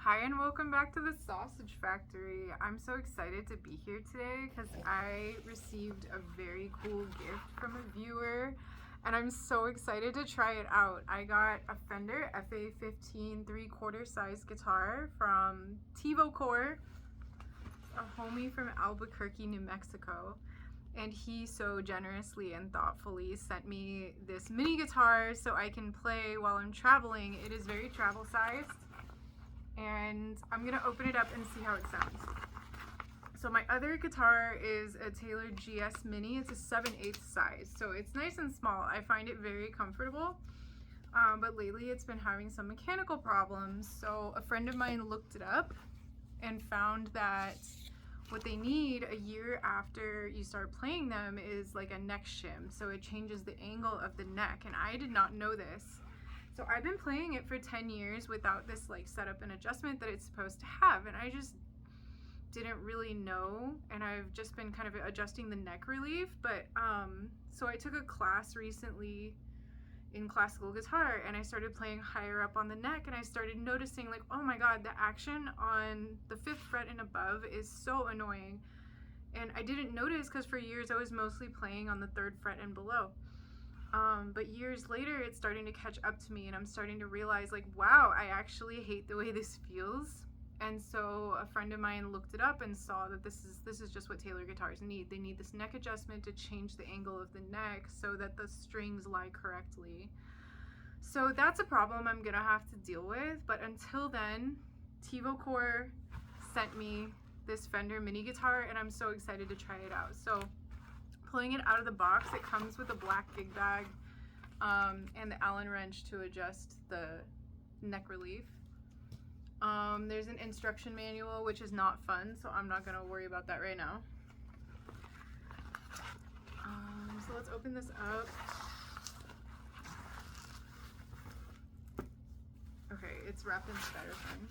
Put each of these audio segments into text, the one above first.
Hi and welcome back to the Sausage Factory. I'm so excited to be here today because I received a very cool gift from a viewer and I'm so excited to try it out. I got a Fender fa-15 3/4 size guitar from Core, a homie from Albuquerque, New Mexico. And he so generously and thoughtfully sent me this mini guitar so I can play while I'm traveling. It is very travel sized. And I'm gonna open it up and see how it sounds. So my other guitar is a Taylor GS Mini. It's a 7/8 size, so it's nice and small. I find it very comfortable, but lately it's been having some mechanical problems. So a friend of mine looked it up and found that what they need a year after you start playing them is like a neck shim. So it changes the angle of the neck, and I did not know this. So I've been playing it for 10 years without this like setup and adjustment that it's supposed to have, and I just didn't really know, and I've just been kind of adjusting the neck relief. But so I took a class recently in classical guitar and I started playing higher up on the neck, and I started noticing like, oh my god, the action on the 5th fret and above is so annoying. And I didn't notice because for years I was mostly playing on the 3rd fret and below. But years later, it's starting to catch up to me, and I'm starting to realize like, wow, I actually hate the way this feels. And so a friend of mine looked it up and saw that this is just what Taylor guitars need. They need this neck adjustment to change the angle of the neck so that the strings lie correctly. So that's a problem I'm gonna have to deal with. But until then, Core sent me this Fender mini guitar, and I'm so excited to try it out. So pulling it out of the box, it comes with a black gig bag and the Allen wrench to adjust the neck relief. There's an instruction manual, which is not fun, so I'm not gonna worry about that right now. So let's open this up. Okay, it's wrapped in styrofoam.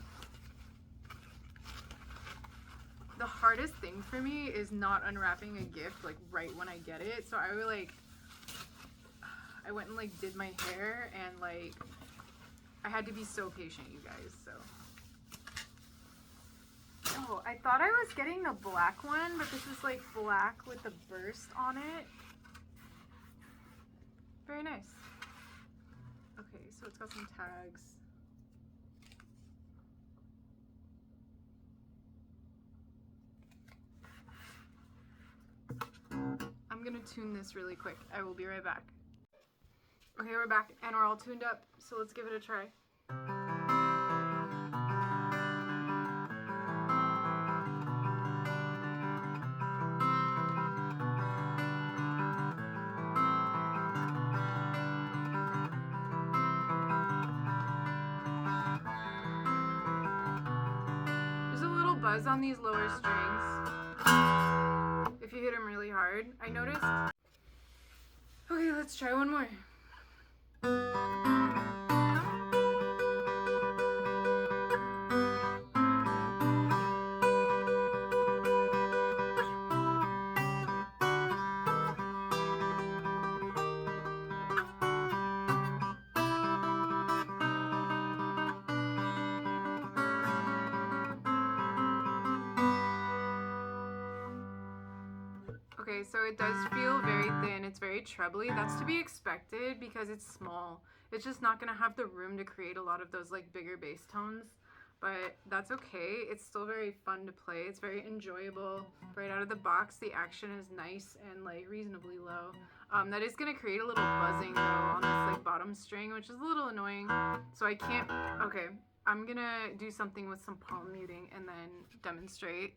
The hardest thing for me is not unwrapping a gift like right when I get it. So I went and like did my hair, and like I had to be so patient, you guys. So oh, I thought I was getting the black one, but this is like black with the burst on it. Very nice. Okay, so it's got some tags. I'm gonna tune this really quick. I will be right back. Okay, we're back and we're all tuned up, so let's give it a try. There's a little buzz on these lower strings if you hit them really hard, I noticed. Okay, let's try one more. Okay, so it does feel very thin. It's very trebly. That's to be expected because it's small. It's just not gonna have the room to create a lot of those like bigger bass tones, but that's okay. It's still very fun to play. It's very enjoyable. Right out of the box, the action is nice and like reasonably low. That is gonna create a little buzzing though on this like bottom string, which is a little annoying. So I can't, okay, I'm gonna do something with some palm muting and then demonstrate.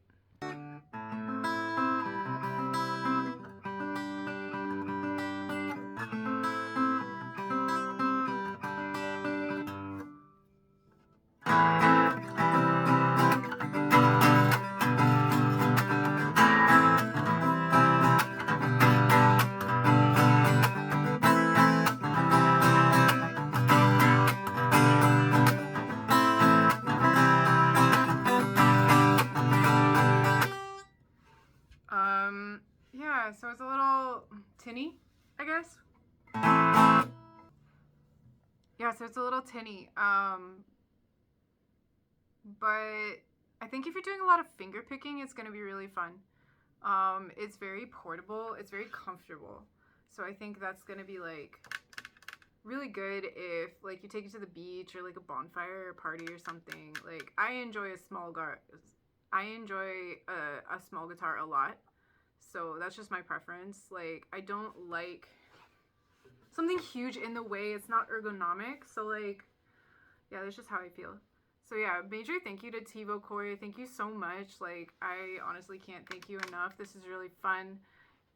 Yeah, so it's a little tinny, I guess. Yeah, so it's a little tinny. but I think if you're doing a lot of finger picking, it's going to be really fun. It's very portable, it's very comfortable, so I think that's going to be like really good if like you take it to the beach or like a bonfire or party or something. Like I enjoy a small guitar a lot, so that's just my preference. Like I don't like something huge in the way. It's not ergonomic, so like yeah, that's just how I feel. So yeah, major thank you to Tivo Koi. Thank you so much. Like I honestly can't thank you enough. This is really fun,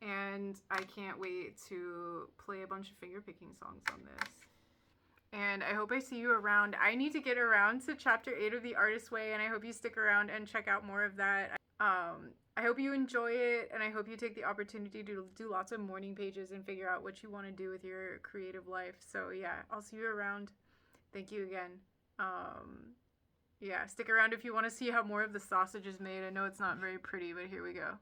and I can't wait to play a bunch of finger picking songs on this. And I hope I see you around. I need to get around to chapter 8 of The Artist's Way, and I hope you stick around and check out more of that. I hope you enjoy it, and I hope you take the opportunity to do lots of morning pages and figure out what you want to do with your creative life. So yeah, I'll see you around. Thank you again. Yeah, stick around if you want to see how more of the sausage is made. I know it's not very pretty, but here we go.